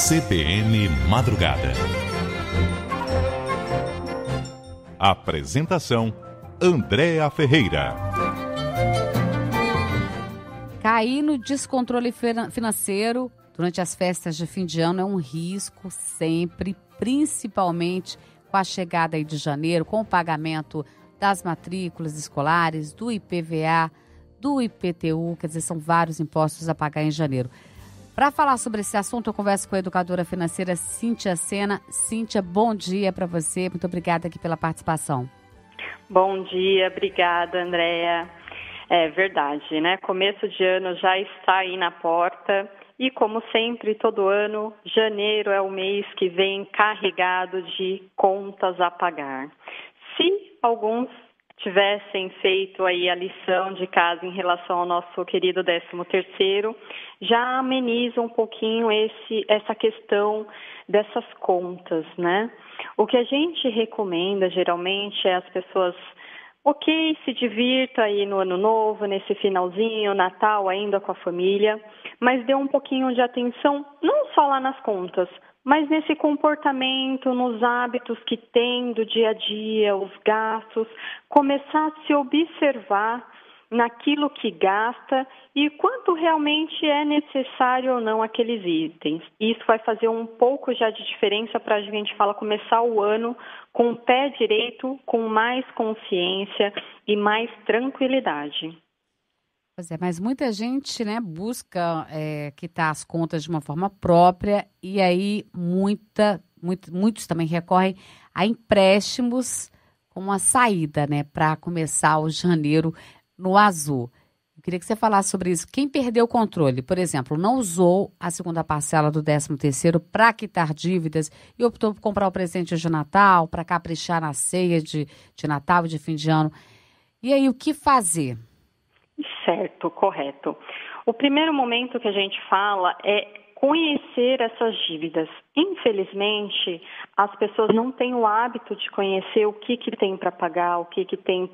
CBN Madrugada. Apresentação: Andréa Ferreira. Cair no descontrole financeiro durante as festas de fim de ano é um risco sempre, principalmente com a chegada aí de janeiro, com o pagamento das matrículas escolares, do IPVA, do IPTU, quer dizer, são vários impostos a pagar em janeiro. Para falar sobre esse assunto, eu converso com a educadora financeira Cíntia Sena. Cíntia, bom dia para você. Muito obrigada aqui pela participação. Bom dia, obrigada, Andréa. É verdade, né? Começo de ano já está aí na porta e, como sempre, todo ano, janeiro é o mês que vem carregado de contas a pagar. Se alguns tivessem feito aí a lição de casa em relação ao nosso querido 13º, já ameniza um pouquinho essa questão dessas contas, né? O que a gente recomenda geralmente é as pessoas, se divirta aí no ano novo, nesse finalzinho, Natal ainda com a família, mas dê um pouquinho de atenção, não só lá nas contas, mas nesse comportamento, nos hábitos que tem do dia a dia, os gastos, começar a se observar naquilo que gasta e quanto realmente é necessário ou não aqueles itens. Isso vai fazer um pouco já de diferença para a gente começar o ano com o pé direito, com mais consciência e mais tranquilidade. Pois é, mas muita gente, né, busca quitar as contas de uma forma própria e aí muitos também recorrem a empréstimos como uma saída, né, para começar o janeiro no azul. Eu queria que você falasse sobre isso. Quem perdeu o controle, por exemplo, não usou a segunda parcela do 13º para quitar dívidas e optou por comprar o presente de Natal, para caprichar na ceia de Natal e de fim de ano. E aí, o que fazer? Certo, correto. O primeiro momento que a gente fala é conhecer essas dívidas. Infelizmente, as pessoas não têm o hábito de conhecer o que tem para pagar, o que tem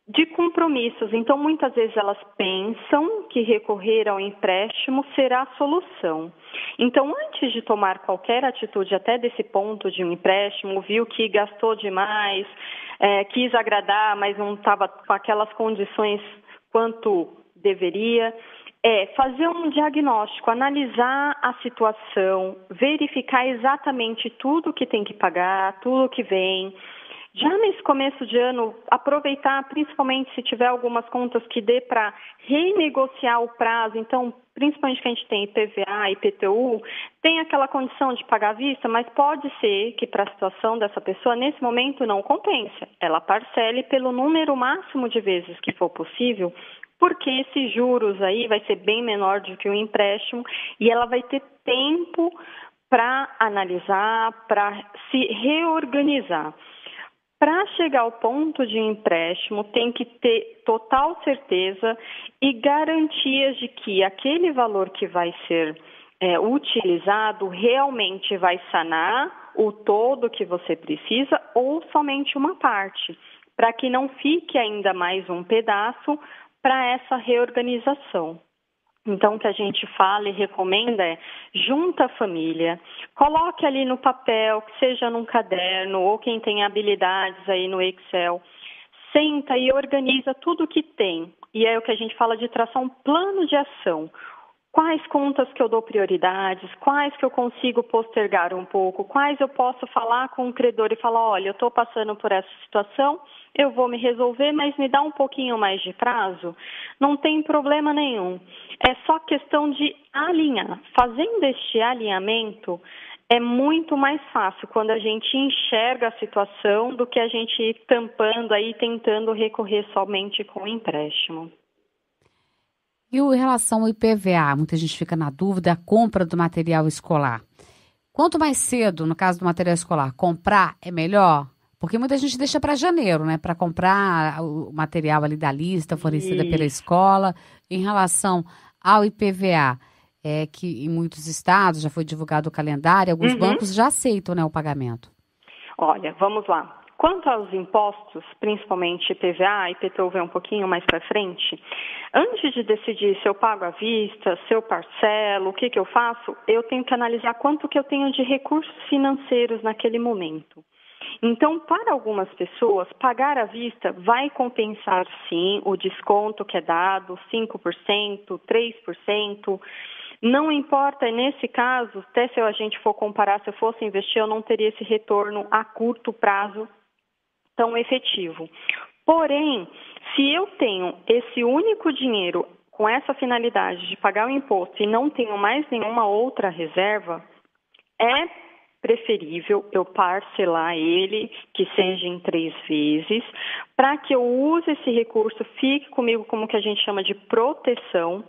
de compromissos. Então, muitas vezes elas pensam que recorrer ao empréstimo será a solução. Então, antes de tomar qualquer atitude, até desse ponto de um empréstimo, viu que gastou demais, quis agradar, mas não estava com aquelas condições quanto deveria, fazer um diagnóstico, analisar a situação, verificar exatamente tudo que tem que pagar, tudo que vem. Já nesse começo de ano, aproveitar, principalmente se tiver algumas contas que dê para renegociar o prazo. Então, principalmente que a gente tem IPVA, IPTU, tem aquela condição de pagar à vista, mas pode ser que para a situação dessa pessoa, nesse momento, não compense. Ela parcele pelo número máximo de vezes que for possível, porque esses juros aí vai ser bem menor do que o empréstimo e ela vai ter tempo para analisar, para se reorganizar. Para chegar ao ponto de empréstimo, tem que ter total certeza e garantias de que aquele valor que vai ser utilizado realmente vai sanar o todo que você precisa ou somente uma parte, para que não fique ainda mais um pedaço para essa reorganização. Então, o que a gente fala e recomenda é junta a família, coloque ali no papel, que seja num caderno ou quem tem habilidades aí no Excel, senta e organiza tudo que tem. E é o que a gente fala de traçar um plano de ação. Quais contas que eu dou prioridades, quais que eu consigo postergar um pouco, quais eu posso falar com o credor e falar, olha, eu estou passando por essa situação, eu vou me resolver, mas me dá um pouquinho mais de prazo, não tem problema nenhum. É só questão de alinhar. Fazendo este alinhamento, é muito mais fácil quando a gente enxerga a situação do que a gente ir tampando aí, tentando recorrer somente com o empréstimo. E em relação ao IPVA, muita gente fica na dúvida, a compra do material escolar. Quanto mais cedo, no caso do material escolar, comprar é melhor? Porque muita gente deixa para janeiro, né? Para comprar o material ali da lista fornecida pela escola. Em relação ao IPVA, que em muitos estados já foi divulgado o calendário, alguns bancos já aceitam, né, o pagamento. Olha, vamos lá. Quanto aos impostos, principalmente IPVA, IPTU vem um pouquinho mais para frente, antes de decidir se eu pago à vista, se eu parcelo, o que eu faço, eu tenho que analisar quanto que eu tenho de recursos financeiros naquele momento. Então, para algumas pessoas, pagar à vista vai compensar, sim, o desconto que é dado, 5%, 3%. Não importa, nesse caso, até se a gente for comparar, se eu fosse investir, eu não teria esse retorno a curto prazo tão efetivo. Porém, se eu tenho esse único dinheiro com essa finalidade de pagar o imposto e não tenho mais nenhuma outra reserva, é preferível eu parcelar ele, que seja em 3 vezes, para que eu use esse recurso, fique comigo como que a gente chama de proteção,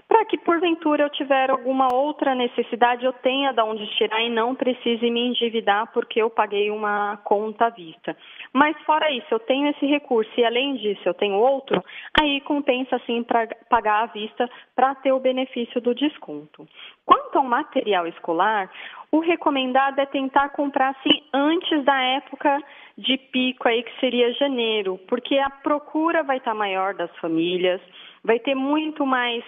para que porventura eu tiver alguma outra necessidade, eu tenha de onde tirar e não precise me endividar porque eu paguei uma conta à vista. Mas fora isso, eu tenho esse recurso e além disso eu tenho outro, aí compensa sim para pagar à vista para ter o benefício do desconto. Quanto ao material escolar, o recomendado é tentar comprar assim antes da época de pico aí que seria janeiro, porque a procura vai estar maior das famílias, vai ter muito mais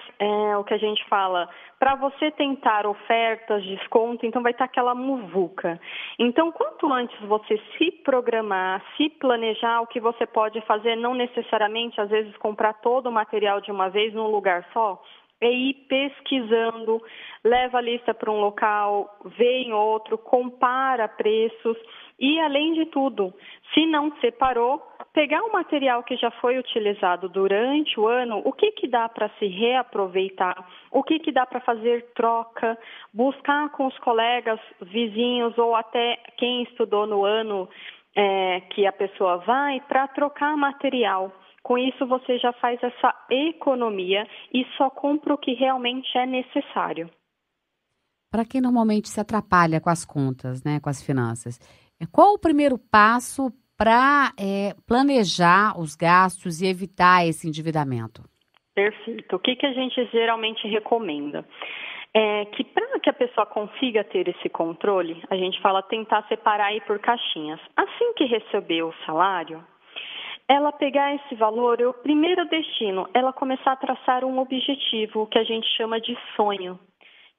o que a gente fala, para você tentar ofertas, desconto, então vai estar aquela muvuca. Então, quanto antes você se programar, se planejar, o que você pode fazer, não necessariamente, às vezes, comprar todo o material de uma vez num lugar só, é ir pesquisando, leva a lista para um local, vê em outro, compara preços e, além de tudo, se não separou, pegar o material que já foi utilizado durante o ano, o que dá para se reaproveitar, o que dá para fazer troca, buscar com os colegas, vizinhos ou até quem estudou no ano que a pessoa vai para trocar material. Com isso, você já faz essa economia e só compra o que realmente é necessário. Para quem normalmente se atrapalha com as contas, né, com as finanças, qual o primeiro passo para planejar os gastos e evitar esse endividamento? Perfeito. O que a gente geralmente recomenda? Que para que a pessoa consiga ter esse controle, a gente fala tentar separar aí por caixinhas. Assim que receber o salário, ela pegar esse valor, o primeiro destino, ela começar a traçar um objetivo, que a gente chama de sonho.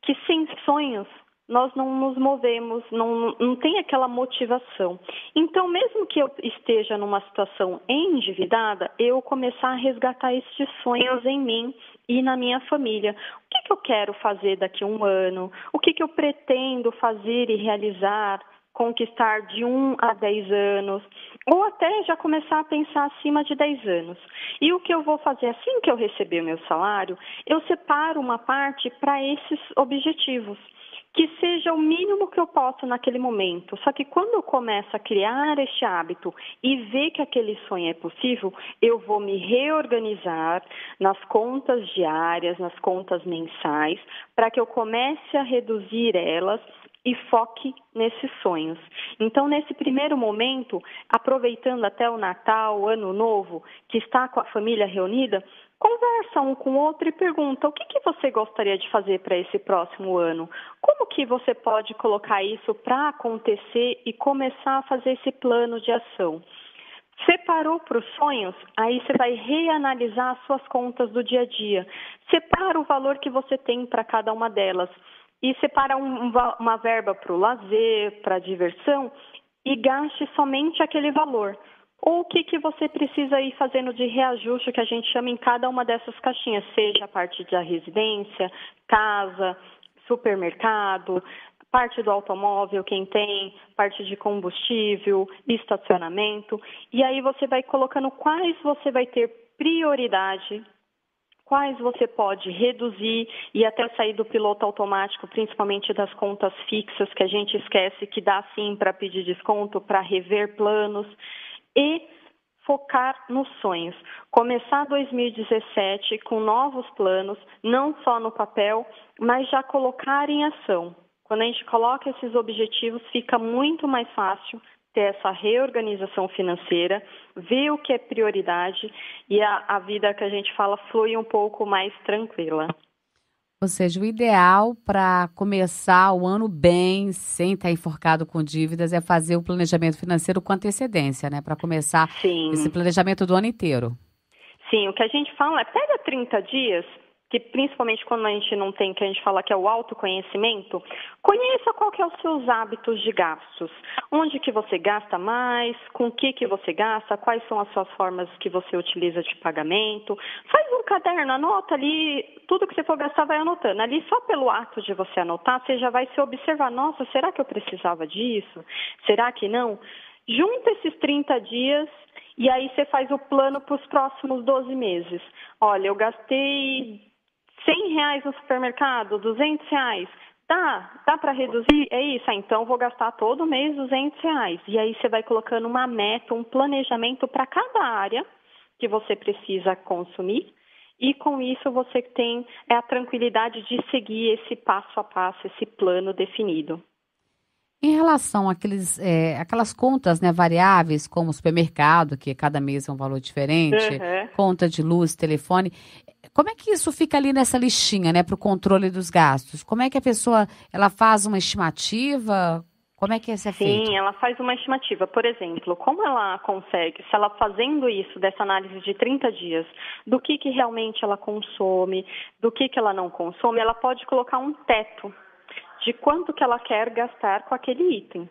Que sem sonhos, nós não nos movemos, não tem aquela motivação. Então, mesmo que eu esteja numa situação endividada, eu começar a resgatar esses sonhos em mim e na minha família. O que eu quero fazer daqui a um ano? O que eu pretendo fazer e realizar? Conquistar de 1 a 10 anos, ou até já começar a pensar acima de 10 anos. E o que eu vou fazer assim que eu receber o meu salário, eu separo uma parte para esses objetivos, que seja o mínimo que eu posso naquele momento. Só que quando eu começo a criar este hábito e ver que aquele sonho é possível, eu vou me reorganizar nas contas diárias, nas contas mensais, para que eu comece a reduzir elas e foque nesses sonhos. Então, nesse primeiro momento, aproveitando até o Natal, o Ano Novo, que está com a família reunida, conversa um com o outro e pergunta o que você gostaria de fazer para esse próximo ano? Como que você pode colocar isso para acontecer e começar a fazer esse plano de ação? Separou para os sonhos, aí você vai reanalisar as suas contas do dia a dia. Separa o valor que você tem para cada uma delas. E separa uma verba para o lazer, para a diversão e gaste somente aquele valor. Ou o que você precisa ir fazendo de reajuste, que a gente chama em cada uma dessas caixinhas, seja a parte da residência, casa, supermercado, parte do automóvel, quem tem, parte de combustível, estacionamento. E aí você vai colocando quais você vai ter prioridade, quais você pode reduzir e até sair do piloto automático, principalmente das contas fixas, que a gente esquece que dá sim para pedir desconto, para rever planos e focar nos sonhos. Começar 2017 com novos planos, não só no papel, mas já colocar em ação. Quando a gente coloca esses objetivos, fica muito mais fácil ter essa reorganização financeira, ver o que é prioridade e a vida que a gente fala flui um pouco mais tranquila. Ou seja, o ideal para começar o ano bem, sem estar enforcado com dívidas, é fazer o planejamento financeiro com antecedência, né? Para começar esse Sim. planejamento do ano inteiro. Sim, o que a gente fala é pega 30 dias, que principalmente quando a gente não tem, que a gente fala que é o autoconhecimento, conheça qual que é os seus hábitos de gastos. Onde que você gasta mais, com o que você gasta, quais são as suas formas que você utiliza de pagamento. Faz um caderno, anota ali, tudo que você for gastar vai anotando. Ali só pelo ato de você anotar, você já vai se observar, nossa, será que eu precisava disso? Será que não? Junta esses 30 dias e aí você faz o plano para os próximos 12 meses. Olha, eu gastei R$ 100 no supermercado, R$ 200. Dá para reduzir? É isso? Então vou gastar todo mês R$ 200. E aí você vai colocando uma meta, um planejamento para cada área que você precisa consumir. E com isso você tem a tranquilidade de seguir esse passo a passo, esse plano definido. Em relação àquelas contas, né, variáveis, como o supermercado, que cada mês é um valor diferente, conta de luz, telefone, como é que isso fica ali nessa listinha, né, para o controle dos gastos? Como é que a pessoa ela faz uma estimativa? Como é que isso é feito? Sim, ela faz uma estimativa. Por exemplo, como ela consegue, se ela fazendo isso, dessa análise de 30 dias, do que realmente ela consome, do que ela não consome, ela pode colocar um teto de quanto que ela quer gastar com aquele item.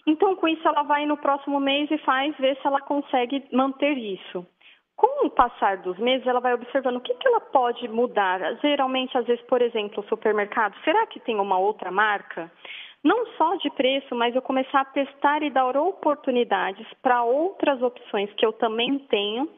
Então, com isso, ela vai no próximo mês e ver se ela consegue manter isso. Com o passar dos meses, ela vai observando o que ela pode mudar. Geralmente, às vezes, por exemplo, o supermercado, será que tem uma outra marca? Não só de preço, mas eu começar a testar e dar oportunidades para outras opções que eu também tenho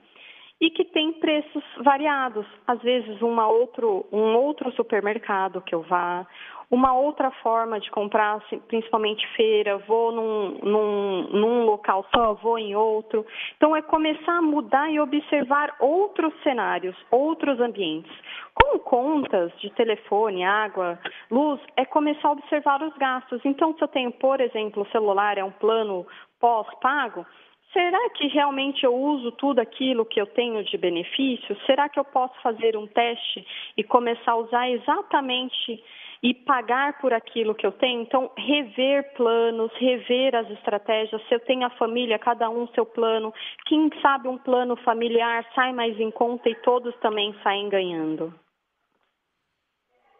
e que tem preços variados. Às vezes, um outro supermercado que eu vá, uma outra forma de comprar, principalmente feira, vou num local só, vou em outro. Então, é começar a mudar e observar outros cenários, outros ambientes. Com contas de telefone, água, luz, é começar a observar os gastos. Então, se eu tenho, por exemplo, o celular, é um plano pós-pago, será que realmente eu uso tudo aquilo que eu tenho de benefício? Será que eu posso fazer um teste e começar a usar exatamente e pagar por aquilo que eu tenho? Então, rever planos, rever as estratégias. Se eu tenho a família, cada um seu plano. Quem sabe um plano familiar sai mais em conta e todos também saem ganhando.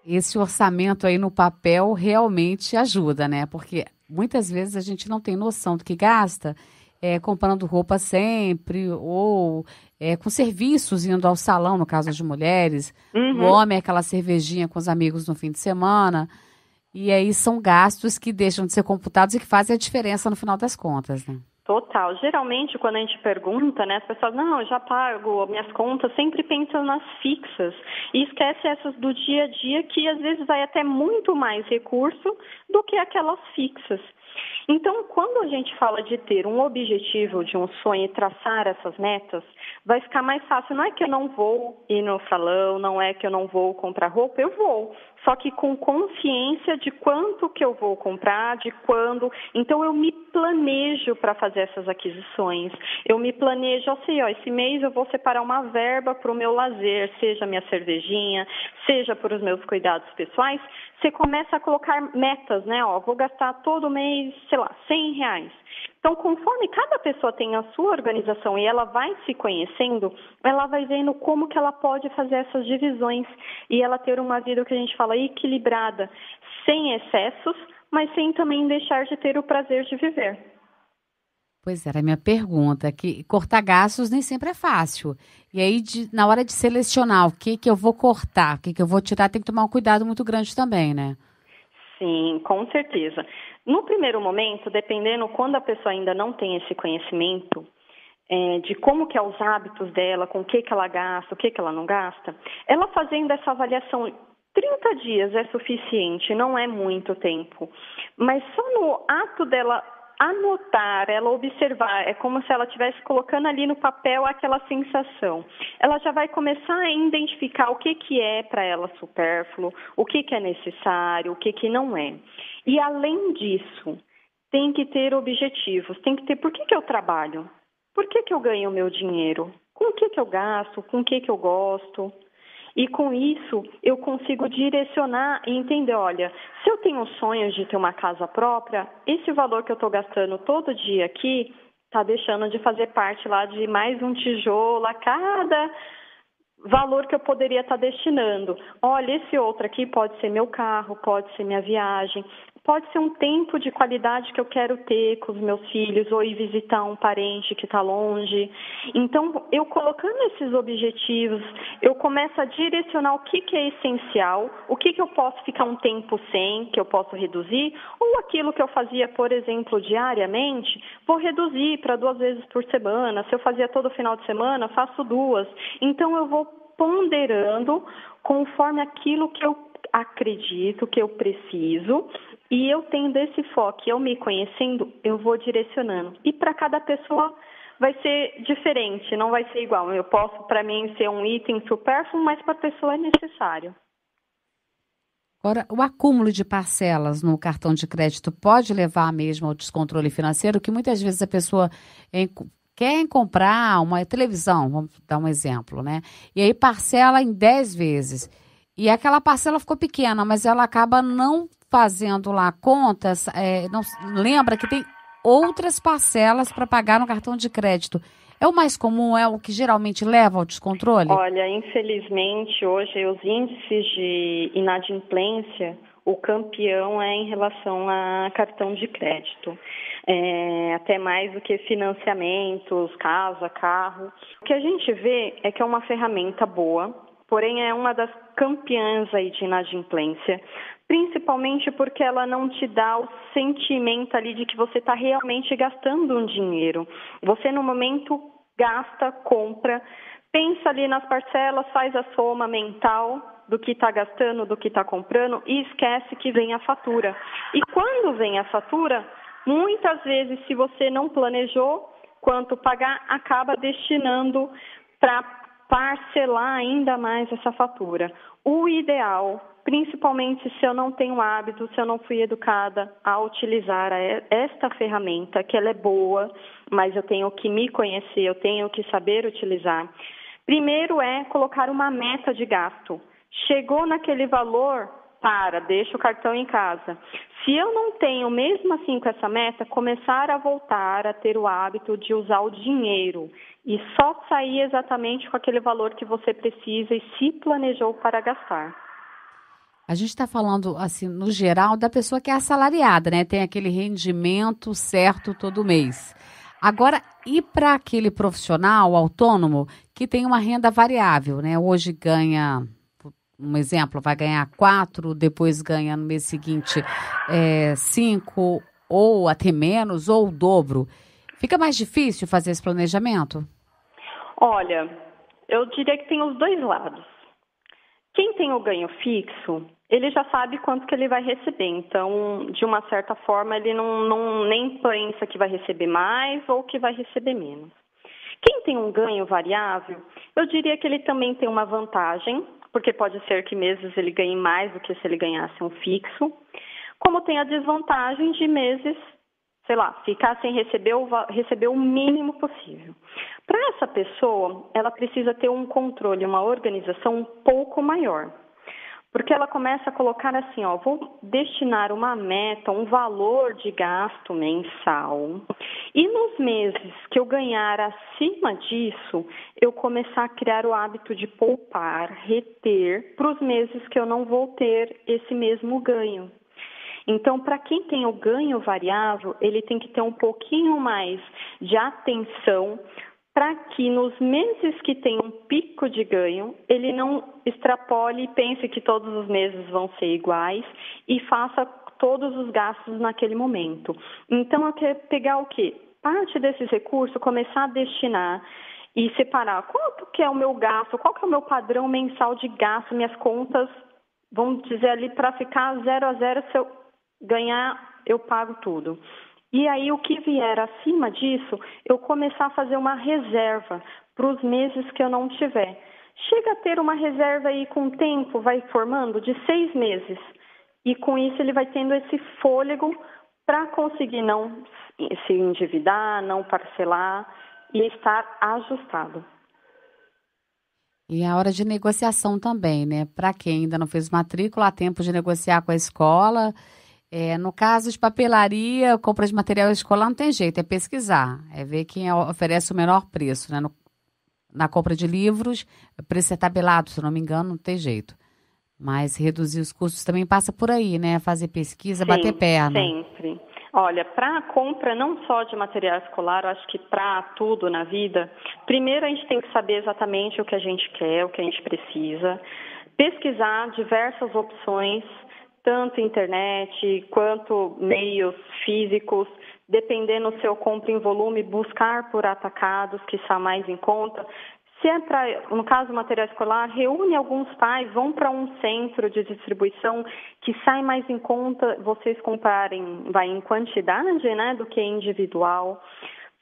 Esse orçamento aí no papel realmente ajuda, né? Porque muitas vezes a gente não tem noção do que gasta, comprando roupa sempre, ou com serviços, indo ao salão, no caso de mulheres. O homem, aquela cervejinha com os amigos no fim de semana. E aí são gastos que deixam de ser computados e que fazem a diferença no final das contas, né? Total. Geralmente, quando a gente pergunta, né, as pessoas, não, eu já pago minhas contas, sempre pensam nas fixas e esquece essas do dia a dia, que às vezes vai até muito mais recurso do que aquelas fixas. Então, quando a gente fala de ter um objetivo, de um sonho e traçar essas metas, vai ficar mais fácil. Não é que eu não vou ir no salão, não é que eu não vou comprar roupa, eu vou. Só que com consciência de quanto que eu vou comprar, de quando. Então, eu me planejo para fazer essas aquisições. Eu me planejo, eu sei, esse mês eu vou separar uma verba para o meu lazer, seja minha cervejinha, seja para os meus cuidados pessoais. Você começa a colocar metas, né? Vou gastar todo mês, sei lá, R$ 100. Então, conforme cada pessoa tem a sua organização e ela vai se conhecendo, ela vai vendo como que ela pode fazer essas divisões e ela ter uma vida que a gente fala equilibrada, sem excessos, mas sem também deixar de ter o prazer de viver. Pois era a minha pergunta, que cortar gastos nem sempre é fácil. E aí, na hora de selecionar o que eu vou cortar, o que eu vou tirar, tem que tomar um cuidado muito grande também, né? Sim, com certeza. No primeiro momento, dependendo quando a pessoa ainda não tem esse conhecimento de como que é os hábitos dela, com o que ela gasta, o que ela não gasta, ela fazendo essa avaliação, 30 dias é suficiente, não é muito tempo. Mas só no ato dela anotar, ela observar, é como se ela estivesse colocando ali no papel aquela sensação. Ela já vai começar a identificar o que é para ela supérfluo, o que é necessário, o que não é. E além disso, tem que ter objetivos, tem que ter por que eu trabalho, por que eu ganho o meu dinheiro, com o que eu gasto, com o que eu gosto. E com isso, eu consigo direcionar e entender, olha, se eu tenho sonhos de ter uma casa própria, esse valor que eu estou gastando todo dia aqui está deixando de fazer parte lá de mais um tijolo a cada valor que eu poderia estar destinando. Olha, esse outro aqui pode ser meu carro, pode ser minha viagem, pode ser um tempo de qualidade que eu quero ter com os meus filhos ou ir visitar um parente que está longe. Então, eu colocando esses objetivos, eu começo a direcionar o que é essencial, o que eu posso ficar um tempo sem, que eu posso reduzir, ou aquilo que eu fazia, por exemplo, diariamente, vou reduzir para 2 vezes por semana. Se eu fazia todo final de semana, faço 2. Então, eu vou ponderando conforme aquilo que eu acredito, que eu preciso, e eu tendo esse foco, eu me conhecendo, eu vou direcionando. E para cada pessoa vai ser diferente, não vai ser igual. Eu posso, para mim, ser um item supérfluo, mas para a pessoa é necessário. Agora, o acúmulo de parcelas no cartão de crédito pode levar mesmo ao descontrole financeiro, que muitas vezes a pessoa quer comprar uma televisão, vamos dar um exemplo, né? E aí parcela em 10 vezes. E aquela parcela ficou pequena, mas ela acaba não fazendo lá contas, não lembra que tem outras parcelas para pagar no cartão de crédito. É o mais comum, é o que geralmente leva ao descontrole? Olha, infelizmente, hoje os índices de inadimplência, o campeão é em relação a cartão de crédito. Até mais do que financiamentos, casa, carro. O que a gente vê é que é uma ferramenta boa, porém é uma das campeãs aí de inadimplência, principalmente porque ela não te dá o sentimento ali de que você está realmente gastando um dinheiro. Você, no momento, gasta, compra, pensa ali nas parcelas, faz a soma mental do que está gastando, do que está comprando e esquece que vem a fatura. E quando vem a fatura, muitas vezes, se você não planejou quanto pagar, acaba destinando para parcelar ainda mais essa fatura. O ideal, principalmente se eu não tenho hábito, se eu não fui educada a utilizar esta ferramenta, que ela é boa, mas eu tenho que me conhecer, eu tenho que saber utilizar. Primeiro é colocar uma meta de gasto. Chegou naquele valor, deixa o cartão em casa. Se eu não tenho, mesmo assim com essa meta, começar a voltar a ter o hábito de usar o dinheiro e só sair exatamente com aquele valor que você precisa e se planejou para gastar. A gente está falando, assim, no geral, da pessoa que é assalariada, né? Tem aquele rendimento certo todo mês. Agora, e para aquele profissional autônomo que tem uma renda variável, né? Hoje ganha, um exemplo, vai ganhar 4, depois ganha no mês seguinte 5, ou até menos, ou o dobro. Fica mais difícil fazer esse planejamento? Olha, eu diria que tem os dois lados. Quem tem o ganho fixo, ele já sabe quanto que ele vai receber. Então, de uma certa forma, ele não nem pensa que vai receber mais ou que vai receber menos. Quem tem um ganho variável, eu diria que ele também tem uma vantagem, porque pode ser que meses ele ganhe mais do que se ele ganhasse um fixo, como tem a desvantagem de meses, ficar sem receber o mínimo possível. Para essa pessoa, ela precisa ter um controle, uma organização um pouco maior. Porque ela começa a colocar assim, vou destinar uma meta, um valor de gasto mensal. E nos meses que eu ganhar acima disso, eu começar a criar o hábito de poupar, reter, para os meses que eu não vou ter esse mesmo ganho. Então, para quem tem o ganho variável, ele tem que ter um pouquinho mais de atenção para que nos meses que tem um pico de ganho, ele não extrapole e pense que todos os meses vão ser iguais e faça todos os gastos naquele momento. Então, eu quero pegar o quê? Parte desses recursos, começar a destinar e separar quanto que é o meu gasto, qual que é o meu padrão mensal de gasto, minhas contas, vamos dizer ali, para ficar 0 a 0, se eu ganhar, eu pago tudo. E aí, o que vier acima disso, eu começar a fazer uma reserva para os meses que eu não tiver. Chega a ter uma reserva aí com o tempo, vai formando de 6 meses. E com isso ele vai tendo esse fôlego para conseguir não se endividar, não parcelar e estar ajustado. E a hora de negociação também, né? Para quem ainda não fez matrícula, há tempo de negociar com a escola. No caso de papelaria, compra de material escolar, não tem jeito, é pesquisar. É ver quem oferece o menor preço, né? Na compra de livros, o preço é tabelado, se eu não me engano, não tem jeito. Mas reduzir os custos também passa por aí, né? Fazer pesquisa, Sim, bater perna. Sempre. Olha, para a compra não só de material escolar, eu acho que para tudo na vida, primeiro a gente tem que saber exatamente o que a gente quer, o que a gente precisa, pesquisar diversas opções, tanto internet quanto meios físicos, dependendo do seu compra em volume, buscar por atacados, que está mais em conta. Se é no caso do material escolar, reúne alguns pais, vão para um centro de distribuição que sai mais em conta vocês comprarem, vai em quantidade, né, do que individual.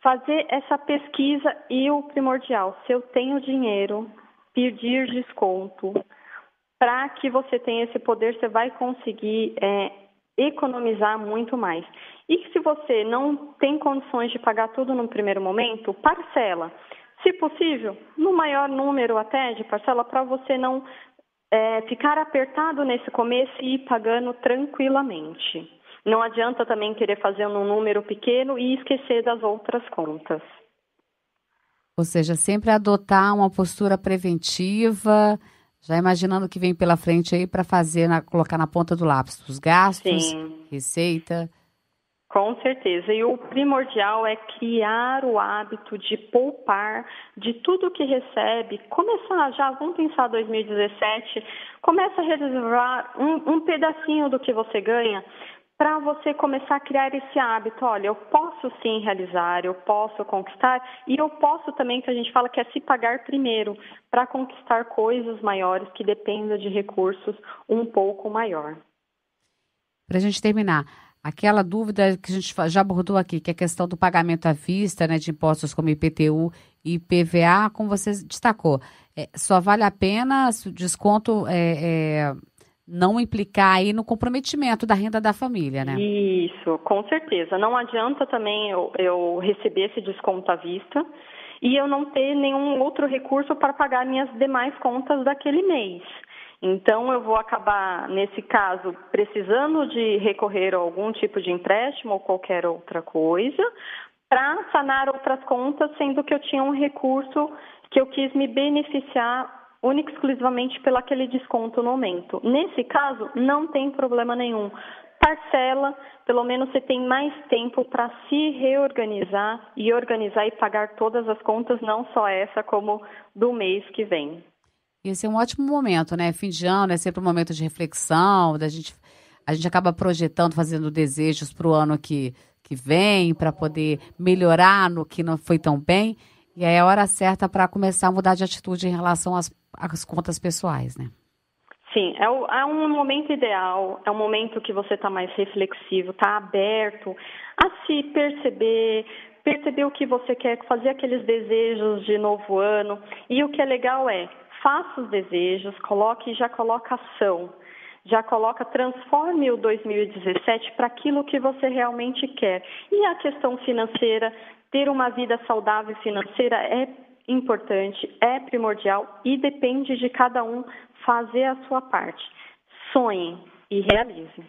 Fazer essa pesquisa e o primordial, se eu tenho dinheiro, pedir desconto. Para que você tenha esse poder, você vai conseguir economizar muito mais. E se você não tem condições de pagar tudo no primeiro momento, parcela. Se possível, no maior número até de parcela, para você não ficar apertado nesse começo e ir pagando tranquilamente. Não adianta também querer fazer um número pequeno e esquecer das outras contas. Ou seja, sempre adotar uma postura preventiva, já imaginando o que vem pela frente aí para colocar na ponta do lápis os gastos, Sim. Receita. Com certeza. E o primordial é criar o hábito de poupar de tudo que recebe. Começar já, vamos pensar 2017, começa a reservar um pedacinho do que você ganha para você começar a criar esse hábito. Olha, eu posso sim realizar, eu posso conquistar e eu posso também, que a gente fala que é se pagar primeiro, para conquistar coisas maiores que dependam de recursos um pouco maior. Para a gente terminar, aquela dúvida que a gente já abordou aqui, que é a questão do pagamento à vista, né, de impostos como IPTU e IPVA, como você destacou, só vale a pena se o desconto não implicar aí no comprometimento da renda da família, né? Isso, com certeza. Não adianta também eu receber esse desconto à vista e eu não ter nenhum outro recurso para pagar minhas demais contas daquele mês. Então, eu vou acabar, nesse caso, precisando de recorrer a algum tipo de empréstimo ou qualquer outra coisa para sanar outras contas, sendo que eu tinha um recurso que eu quis me beneficiar única e exclusivamente pelo aquele desconto no momento. Nesse caso, não tem problema nenhum. Parcela, pelo menos você tem mais tempo para se reorganizar e organizar e pagar todas as contas, não só essa, como do mês que vem. Esse é um ótimo momento, né? Fim de ano é sempre um momento de reflexão, a gente acaba projetando, fazendo desejos para o ano que vem, para poder melhorar no que não foi tão bem. E aí é a hora certa para começar a mudar de atitude em relação às contas pessoais, né? Sim, é um momento ideal, é um momento que você está mais reflexivo, está aberto a se perceber o que você quer, fazer aqueles desejos de novo ano. E o que é legal faça os desejos, já coloca ação, transforme o 2017 para aquilo que você realmente quer. E a questão financeira, ter uma vida saudável financeira é importante, é primordial e depende de cada um fazer a sua parte. Sonhe e realize.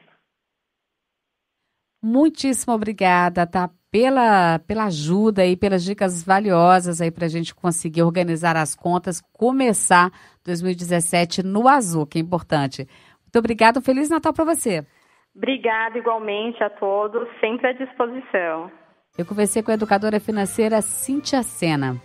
Muitíssimo obrigada, tá? Pela ajuda e pelas dicas valiosas aí para a gente conseguir organizar as contas, começar 2017 no azul, que é importante. Muito obrigada, um Feliz Natal para você. Obrigada igualmente a todos, sempre à disposição. Eu conversei com a educadora financeira Cíntia Sena.